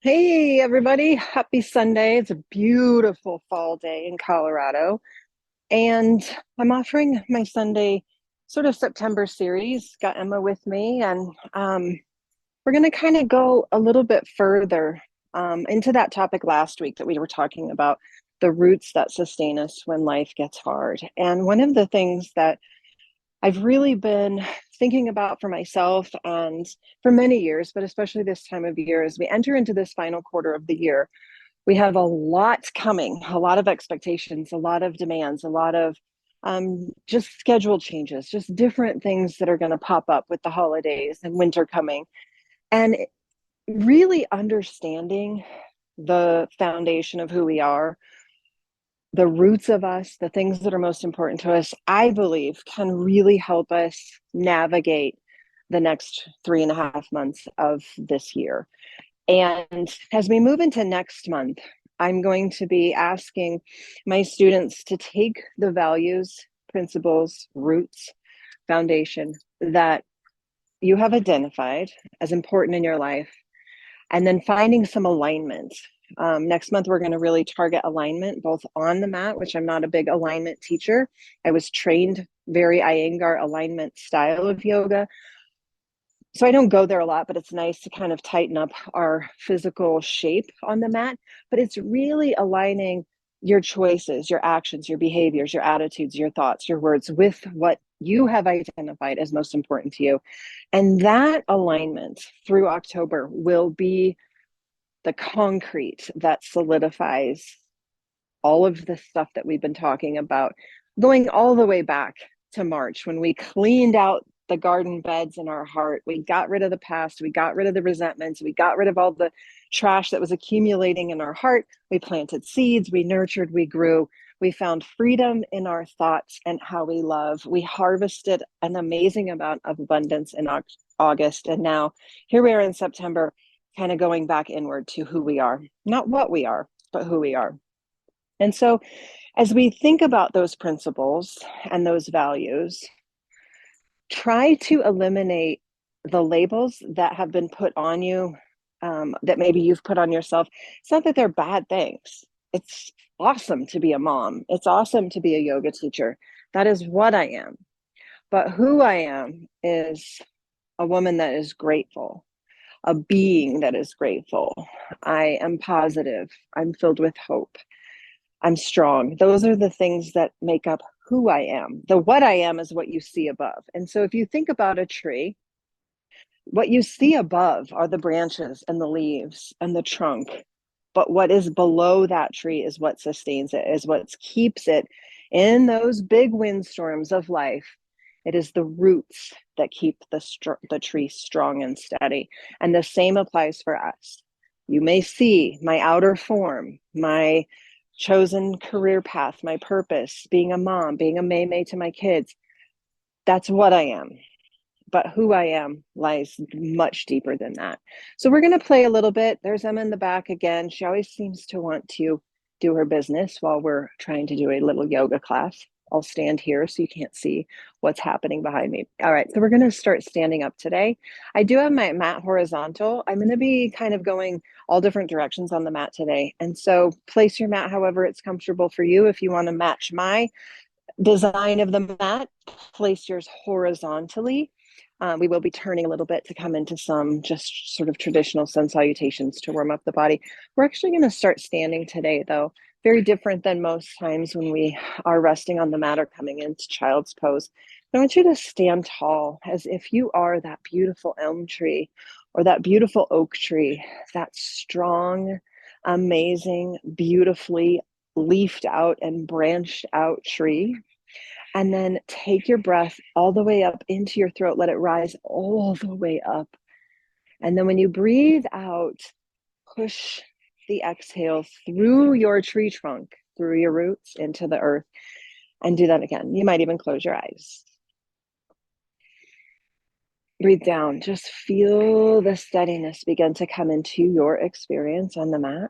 Hey, everybody. Happy Sunday. It's a beautiful fall day in Colorado. And I'm offering my Sunday sort of September series. Got Emma with me, and we're going to kind of go a little bit further into that topic last week that we were talking about the roots that sustain us when life gets hard. And one of the things that I've really been thinking about for myself and for many years, but especially this time of year, as we enter into this final quarter of the year, we have a lot coming, a lot of expectations, a lot of demands, a lot of just schedule changes, just different things that are going to pop up with the holidays and winter coming. And really understanding the foundation of who we are, the roots of us, the things that are most important to us, I believe can really help us navigate the next 3.5 months of this year. And as we move into next month, I'm going to be asking my students to take the values, principles, roots, foundation that you have identified as important in your life, and then finding some alignment. Next month, we're going to really target alignment both on the mat, which I'm not a big alignment teacher. I was trained very Iyengar alignment style of yoga. So I don't go there a lot, but it's nice to kind of tighten up our physical shape on the mat. But it's really aligning your choices, your actions, your behaviors, your attitudes, your thoughts, your words with what you have identified as most important to you. And that alignment through October will be the concrete that solidifies all of the stuff that we've been talking about, going all the way back to March when we cleaned out the garden beds in our heart. We got rid of the past, we got rid of the resentments, we got rid of all the trash that was accumulating in our heart. We planted seeds, we nurtured, we grew. We found freedom in our thoughts and how we love. We harvested an amazing amount of abundance in August. And now here we are in September, kind of going back inward to who we are, not what we are, but who we are. And so, as we think about those principles and those values, try to eliminate the labels that have been put on you, that maybe you've put on yourself. It's not that they're bad things. It's awesome to be a mom. It's awesome to be a yoga teacher. That is what I am. But who I am is a woman that is grateful, a being that is grateful. I am positive. I'm filled with hope. I'm strong. Those are the things that make up who I am. The what I am is what you see above. And so if you think about a tree, what you see above are the branches and the leaves and the trunk. But what is below that tree is what sustains it, is what keeps it in those big windstorms of life. It is the roots that keep the tree strong and steady. And the same applies for us. You may see my outer form, my chosen career path, my purpose, being a mom, being a May to my kids. That's what I am. But who I am lies much deeper than that. So we're going to play a little bit. There's Emma in the back again. She always seems to want to do her business while we're trying to do a little yoga class. I'll stand here so you can't see what's happening behind me. All right, so we're going to start standing up today. I do have my mat horizontal. I'm going to be kind of going all different directions on the mat today. And so place your mat however it's comfortable for you. If you want to match my design of the mat, place yours horizontally. We will be turning a little bit to come into some just sort of traditional sun salutations to warm up the body. We're actually going to start standing today, though. Very different than most times when we are resting on the mat or coming into child's pose. I want you to stand tall as if you are that beautiful elm tree or that beautiful oak tree, that strong, amazing, beautifully leafed out and branched out tree. And then take your breath all the way up into your throat. Let it rise all the way up. And then when you breathe out, push the exhale through your tree trunk, through your roots into the earth. And do that again. You might even close your eyes. Breathe down. Just feel the steadiness begin to come into your experience on the mat.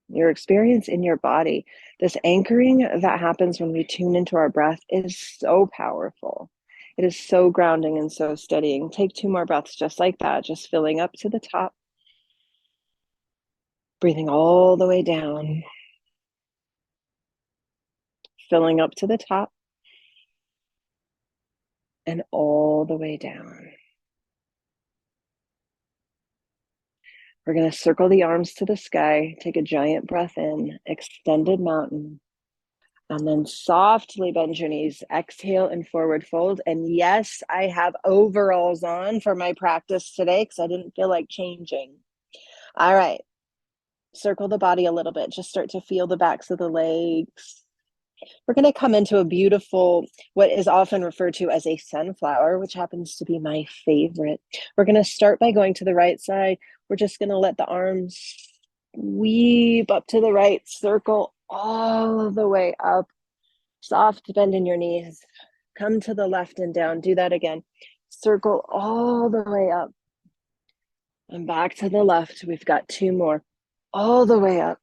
Your experience in your body, this anchoring that happens when we tune into our breath is so powerful. It is so grounding and so steadying. Take 2 more breaths just like that, just filling up to the top. Breathing all the way down, filling up to the top and all the way down. We're going to circle the arms to the sky, take a giant breath in, extended mountain, and then softly bend your knees. Exhale and forward fold. And yes, I have overalls on for my practice today because I didn't feel like changing. All right. Circle the body a little bit. Just start to feel the backs of the legs. We're going to come into a beautiful, what is often referred to as a sunflower, which happens to be my favorite. We're going to start by going to the right side. We're just going to let the arms weave up to the right, circle all the way up, soft bend in your knees. Come to the left and down. Do that again. Circle all the way up and back to the left. We've got two more. All the way up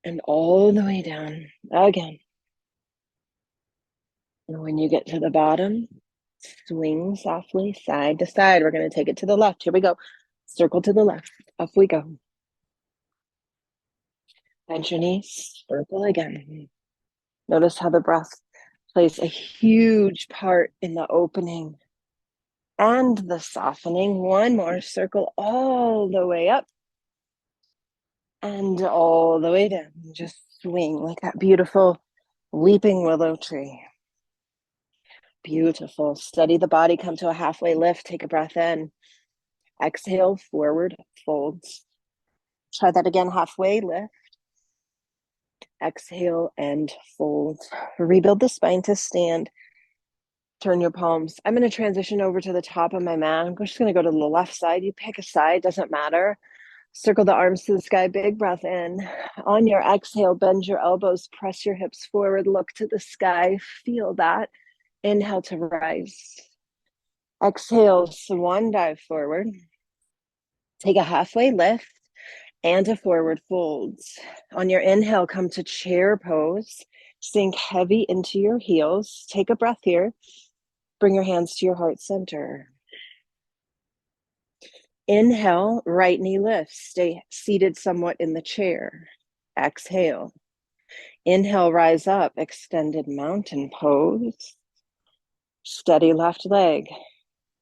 and all the way down again. And when you get to the bottom, swing softly side to side. We're going to take it to the left. Here we go. Circle to the left. Up we go. Bend your knees. Circle again. Notice how the breath plays a huge part in the opening and the softening. One more. Circle all the way up and all the way down. Just swing like that beautiful weeping willow tree. Beautiful. Steady the body. Come to a halfway lift. Take a breath in. Exhale, forward folds. Try that again, halfway lift. Exhale and fold. Rebuild the spine to stand. Turn your palms. I'm going to transition over to the top of my mat. I'm just going to go to the left side. You pick a side, doesn't matter. Circle the arms to the sky. Big breath in. On your exhale, bend your elbows, press your hips forward, look to the sky. Feel that. Inhale to rise. Exhale, swan dive forward. Take a halfway lift and a forward fold. On your inhale, come to chair pose. Sink heavy into your heels. Take a breath here. Bring your hands to your heart center. Inhale, right knee lifts. Stay seated somewhat in the chair. Exhale. Inhale, rise up, extended mountain pose. Steady left leg.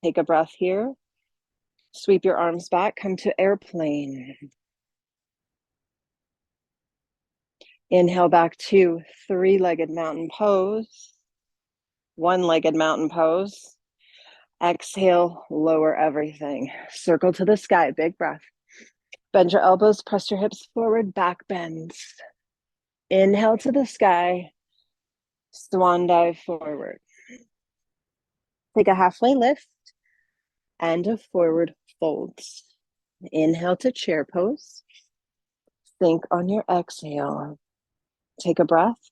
Take a breath here. Sweep your arms back, come to airplane. Inhale back to three-legged mountain pose. One-legged mountain pose. Exhale, lower everything. Circle to the sky, big breath. Bend your elbows, press your hips forward, back bends. Inhale to the sky, swan dive forward. Take a halfway lift and a forward fold. Inhale to chair pose. Think on your exhale. Take a breath.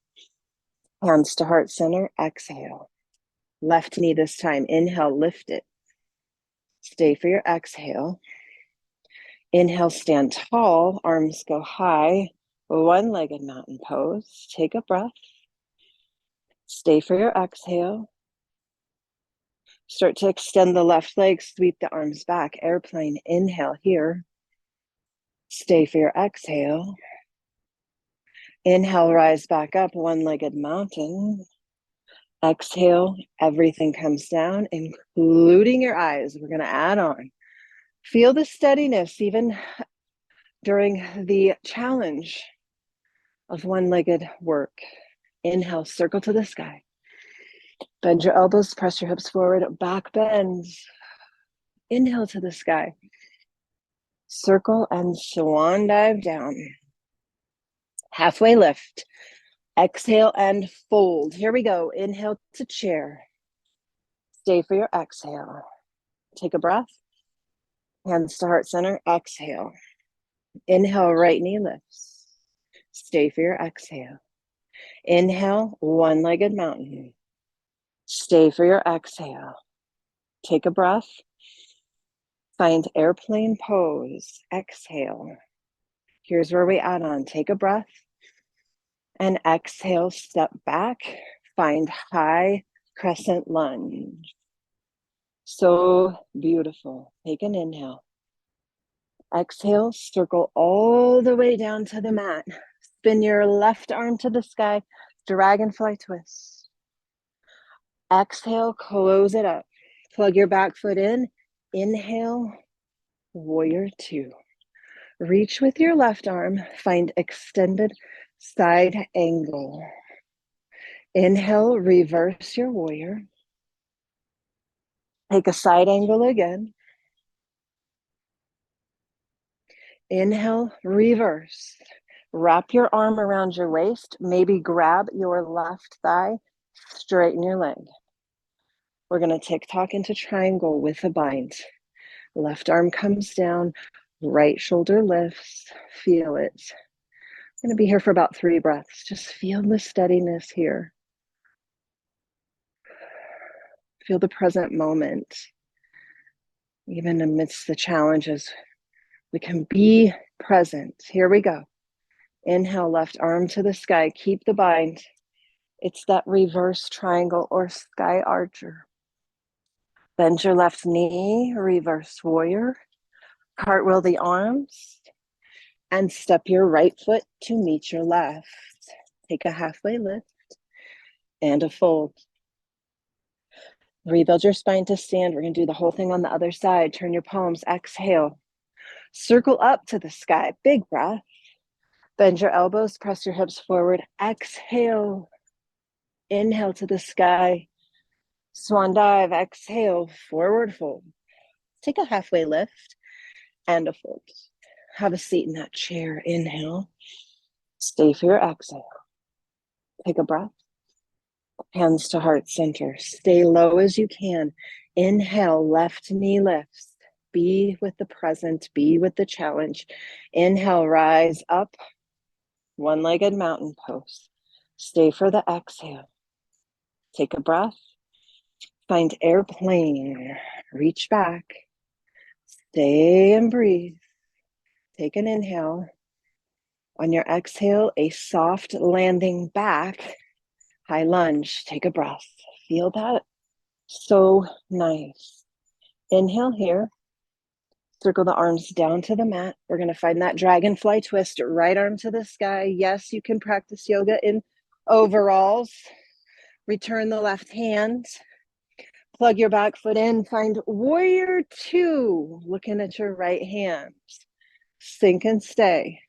Hands to heart center, exhale. Left knee this time, inhale, lift it. Stay for your exhale. Inhale, stand tall, arms go high, one-legged mountain pose. Take a breath. Stay for your exhale. Start to extend the left leg, sweep the arms back, airplane, inhale here. Stay for your exhale. Inhale, rise back up, one-legged mountain. Exhale, everything comes down, including your eyes. We're going to add on. Feel the steadiness even during the challenge of one-legged work. Inhale, circle to the sky. Bend your elbows, press your hips forward, back bends. Inhale to the sky. Circle and swan dive down. Halfway lift. Exhale and fold. Here we go. Inhale to chair. Stay for your exhale. Take a breath. Hands to heart center. Exhale. Inhale, right knee lifts. Stay for your exhale. Inhale, one-legged mountain. Stay for your exhale. Take a breath. Find airplane pose. Exhale. Here's where we add on. Take a breath. And exhale, step back. Find high crescent lunge. So beautiful. Take an inhale. Exhale, circle all the way down to the mat. Spin your left arm to the sky, dragonfly twist. Exhale, close it up. Plug your back foot in. Inhale, warrior two. Reach with your left arm, find extended side angle. Inhale, reverse your warrior. Take a side angle again. Inhale, reverse. Wrap your arm around your waist. Maybe grab your left thigh. Straighten your leg. We're going to tick-tock into triangle with a bind. Left arm comes down. Right shoulder lifts. Feel it. I'm going to be here for about 3 breaths. Just feel the steadiness here. Feel the present moment. Even amidst the challenges, we can be present. Here we go. Inhale, left arm to the sky. Keep the bind. It's that reverse triangle or sky archer. Bend your left knee, reverse warrior. Cartwheel the arms and step your right foot to meet your left. Take a halfway lift and a fold. Rebuild your spine to stand. We're going to do the whole thing on the other side. Turn your palms, exhale. Circle up to the sky, big breath. Bend your elbows, press your hips forward. Exhale. Inhale to the sky. Swan dive, exhale, forward fold. Take a halfway lift and a fold. Have a seat in that chair. Inhale. Stay for your exhale. Take a breath. Hands to heart center. Stay low as you can. Inhale, left knee lifts. Be with the present. Be with the challenge. Inhale, rise up. One-legged mountain pose. Stay for the exhale. Take a breath. Find airplane. Reach back. Stay and breathe. Take an inhale. On your exhale, a soft landing back. High lunge. Take a breath. Feel that? So nice. Inhale here. Circle the arms down to the mat. We're going to find that dragonfly twist. Right arm to the sky. Yes, you can practice yoga in overalls. Return the left hand. Plug your back foot in. Find warrior two. Looking at your right hand. Sink and stay.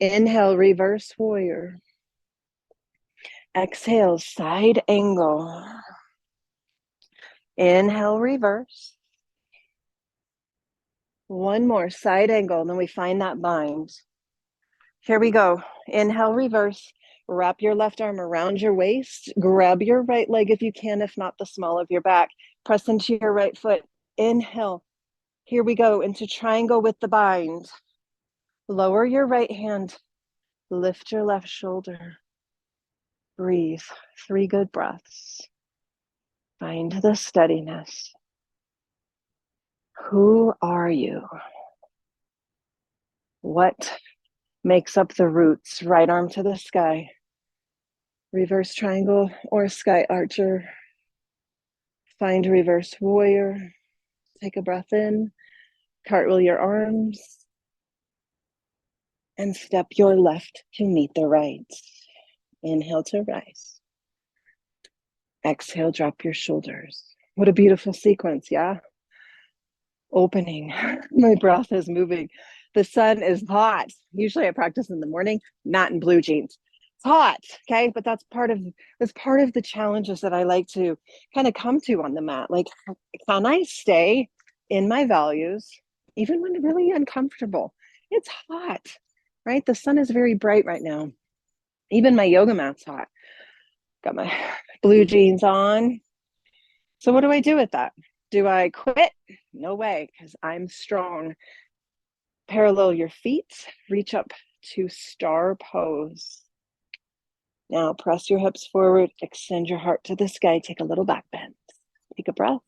Inhale, reverse warrior. Exhale, side angle. Inhale, reverse. One more, side angle, and then we find that bind. Here we go. Inhale, reverse. Wrap your left arm around your waist. Grab your right leg if you can, if not the small of your back. Press into your right foot. Inhale. Here we go, into triangle with the bind. Lower your right hand. Lift your left shoulder. Breathe. 3 good breaths. Find the steadiness. Who are you? What makes up the roots? Right arm to the sky. Reverse triangle or sky archer. Find reverse warrior. Take a breath in. Cartwheel your arms. And step your left to meet the right. Inhale to rise. Exhale, drop your shoulders. What a beautiful sequence, yeah? Opening. My breath is moving. The sun is hot. Usually I practice in the morning, not in blue jeans. It's hot, okay? But that's part of the challenges that I like to kind of come to on the mat. Like, can I stay in my values even when really uncomfortable? It's hot, right? The sun is very bright right now. Even my yoga mat's hot. Got my blue jeans on. So what do I do with that? Do I quit? No way, because I'm strong. Parallel your feet, reach up to star pose. Now press your hips forward, extend your heart to the sky, take a little back bend. Take a breath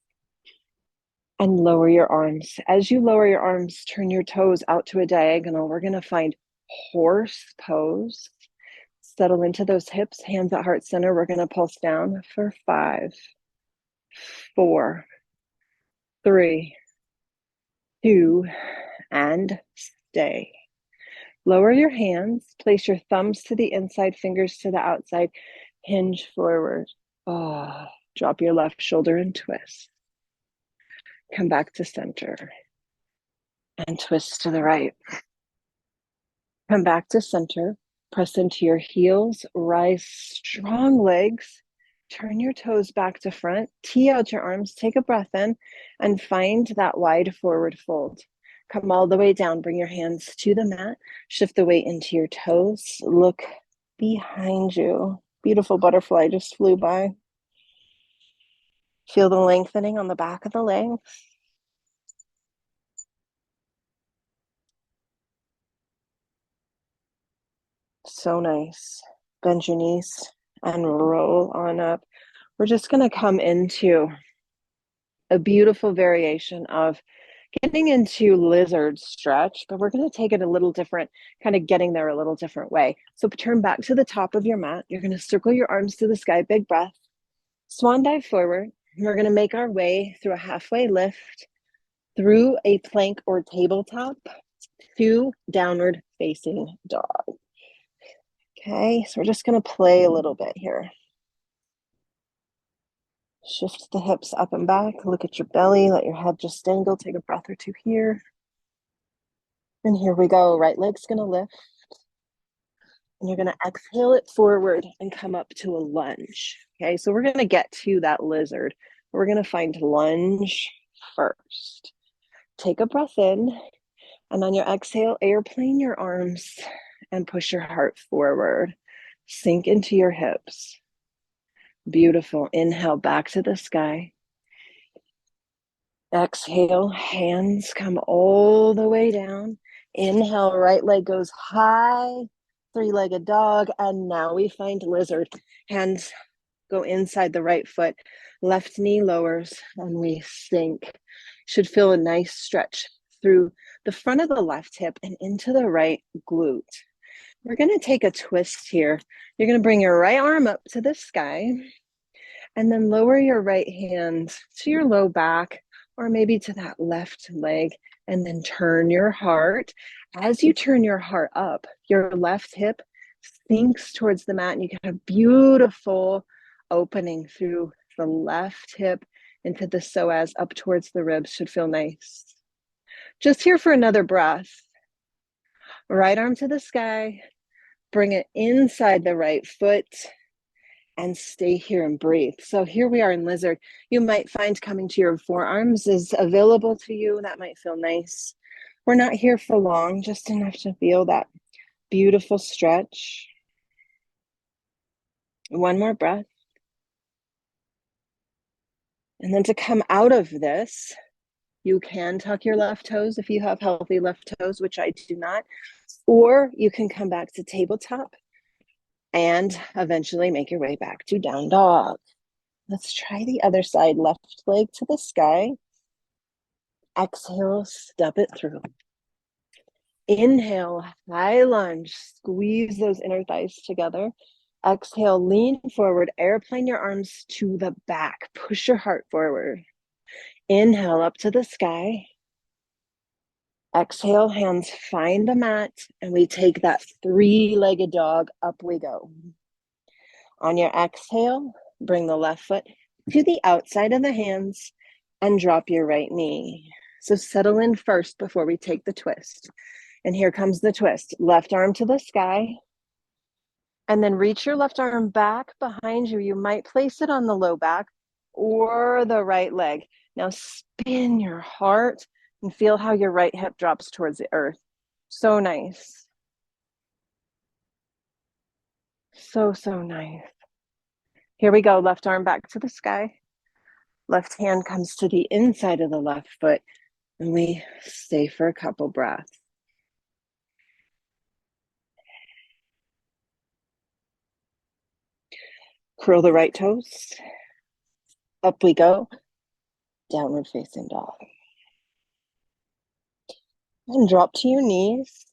and lower your arms. As you lower your arms, turn your toes out to a diagonal. We're gonna find horse pose. Settle into those hips, hands at heart center. We're gonna pulse down for 5, 4, 3, 2, and stay. Lower your hands, place your thumbs to the inside, fingers to the outside, hinge forward. Oh, drop your left shoulder and twist. Come back to center and twist to the right. Come back to center, press into your heels, rise strong legs, turn your toes back to front, tee out your arms, take a breath in, and find that wide forward fold. Come all the way down, bring your hands to the mat, shift the weight into your toes, look behind you. Beautiful butterfly just flew by. Feel the lengthening on the back of the legs. So nice. Bend your knees and roll on up. We're just going to come into a beautiful variation of getting into lizard stretch, but we're going to take it a little different, kind of getting there a little different way. So turn back to the top of your mat. You're going to circle your arms to the sky, big breath, swan dive forward. We're going to make our way through a halfway lift, through a plank or tabletop to downward facing dog. Okay, so we're just going to play a little bit here. Shift the hips up and back. Look at your belly. Let your head just dangle. Take a breath or two here. And here we go. Right leg's going to lift. And you're going to exhale it forward and come up to a lunge. Okay, so we're going to get to that lizard. We're going to find lunge first. Take a breath in. And on your exhale, airplane your arms and push your heart forward. Sink into your hips. Beautiful. Inhale back to the sky. Exhale, hands come all the way down. Inhale, right leg goes high, three-legged dog. And now we find lizard. Hands go inside the right foot. Left knee lowers and we sink. Should feel a nice stretch through the front of the left hip and into the right glute. We're going to take a twist here. You're going to bring your right arm up to the sky and then lower your right hand to your low back or maybe to that left leg and then turn your heart. As you turn your heart up, your left hip sinks towards the mat and you get a beautiful opening through the left hip into the psoas up towards the ribs. Should feel nice. Just here for another breath. Right arm to the sky. Bring it inside the right foot and stay here and breathe. So here we are in lizard. You might find coming to your forearms is available to you. That might feel nice. We're not here for long, just enough to feel that beautiful stretch. One more breath. And then to come out of this, you can tuck your left toes if you have healthy left toes, which I do not, or you can come back to tabletop and eventually make your way back to down dog. Let's try the other side, left leg to the sky. Exhale, step it through. Inhale, high lunge, squeeze those inner thighs together. Exhale, lean forward, airplane your arms to the back. Push your heart forward. Inhale up to the sky. Exhale, hands find the mat, and we take that three-legged dog. Up we go. On your exhale, bring the left foot to the outside of the hands and drop your right knee. So settle in first before we take the twist. And here comes the twist. Left arm to the sky. And then reach your left arm back behind you. You might place it on the low back or the right leg. Now spin your heart and feel how your right hip drops towards the earth. So nice. So nice. Here we go. Left arm back to the sky. Left hand comes to the inside of the left foot. And we stay for a couple breaths. Curl the right toes. Up we go. Downward facing dog. And drop to your knees.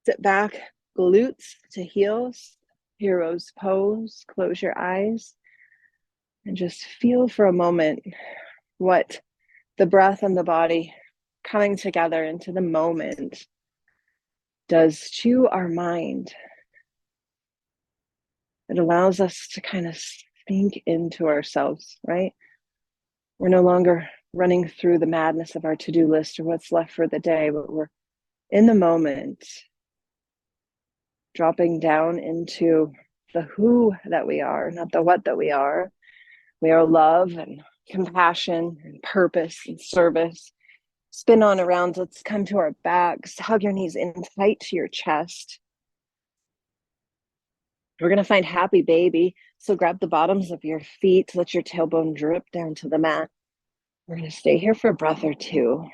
Sit back, glutes to heels. Hero's pose. Close your eyes. And just feel for a moment what the breath and the body coming together into the moment does to our mind. It allows us to kind of sink into ourselves, right? We're no longer running through the madness of our to-do list or what's left for the day, but we're in the moment, dropping down into the who that we are, not the what that we are. We are love and compassion and purpose and service. Spin on around. Let's come to our backs. Hug your knees in tight to your chest. We're going to find happy baby. So grab the bottoms of your feet. Let your tailbone drip down to the mat. We're going to stay here for a breath or two.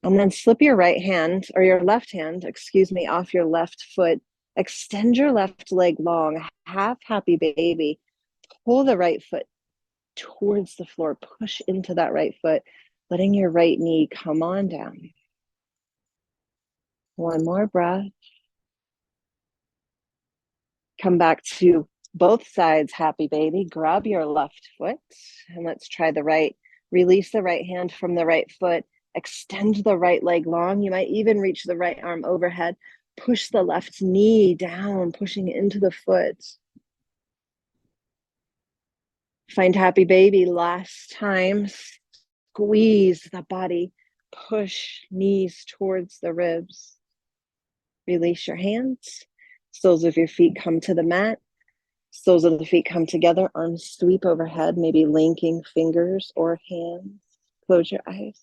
And then slip your right hand, or your left hand, excuse me, off your left foot. Extend your left leg long, half happy baby. Pull the right foot towards the floor. Push into that right foot, letting your right knee come on down. One more breath. Come back to both sides, happy baby. Grab your left foot and let's try the right. Release the right hand from the right foot. Extend the right leg long. You might even reach the right arm overhead. Push the left knee down, pushing into the foot. Find happy baby. Last time. Squeeze the body. Push knees towards the ribs. Release your hands. Soles of your feet come to the mat. Soles of the feet come together. Arms sweep overhead, maybe linking fingers or hands. Close your eyes.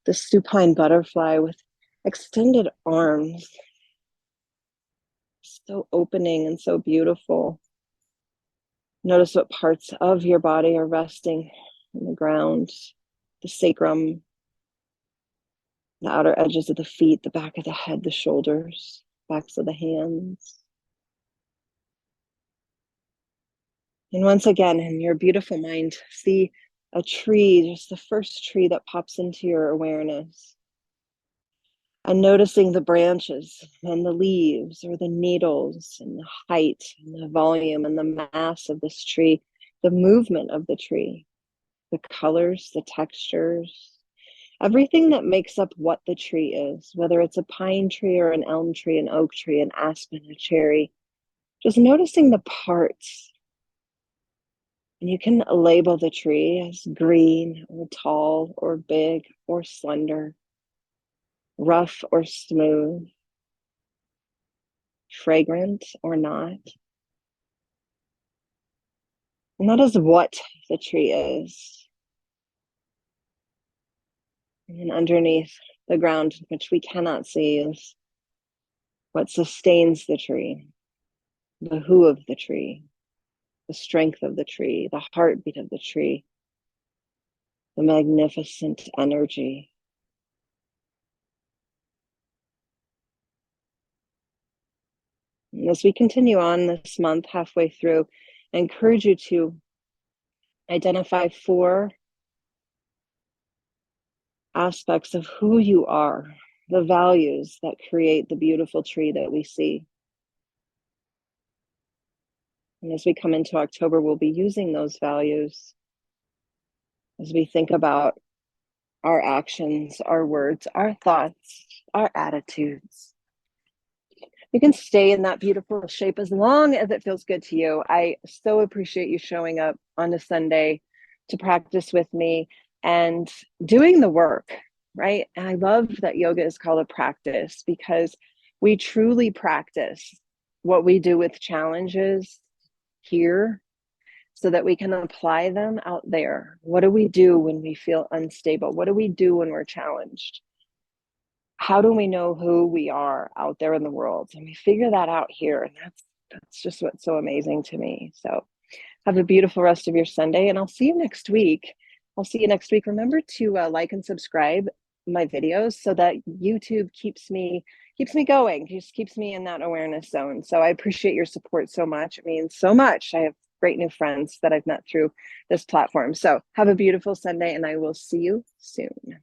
The supine butterfly with extended arms. So opening and so beautiful. Notice what parts of your body are resting on the ground, the sacrum, the outer edges of the feet, the back of the head, the shoulders, backs of the hands. And once again, in your beautiful mind, see a tree, just the first tree that pops into your awareness. And noticing the branches and the leaves or the needles and the height and the volume and the mass of this tree, the movement of the tree, the colors, the textures, everything that makes up what the tree is, whether it's a pine tree or an elm tree, an oak tree, an aspen, a cherry, just noticing the parts. And you can label the tree as green or tall or big or slender, rough or smooth, fragrant or not. And that is what the tree is. And underneath the ground, which we cannot see, is what sustains the tree, the who of the tree, the strength of the tree, the heartbeat of the tree, the magnificent energy. And as we continue on this month, halfway through, I encourage you to identify 4 aspects of who you are, the values that create the beautiful tree that we see. And as we come into October, we'll be using those values as we think about our actions, our words, our thoughts, our attitudes. You can stay in that beautiful shape as long as it feels good to you. I so appreciate you showing up on a Sunday to practice with me and doing the work, right? And I love that yoga is called a practice because we truly practice what we do with challenges here so that we can apply them out there. What do we do when we feel unstable? What do we do when we're challenged? How do we know who we are out there in the world? And we figure that out here. And that's just what's so amazing to me. So have a beautiful rest of your Sunday, and I'll see you next week. Remember to like and subscribe my videos so that YouTube keeps me going, just keeps me in that awareness zone. So I appreciate your support so much. It means so much. I have great new friends that I've met through this platform. So have a beautiful Sunday, and I will see you soon.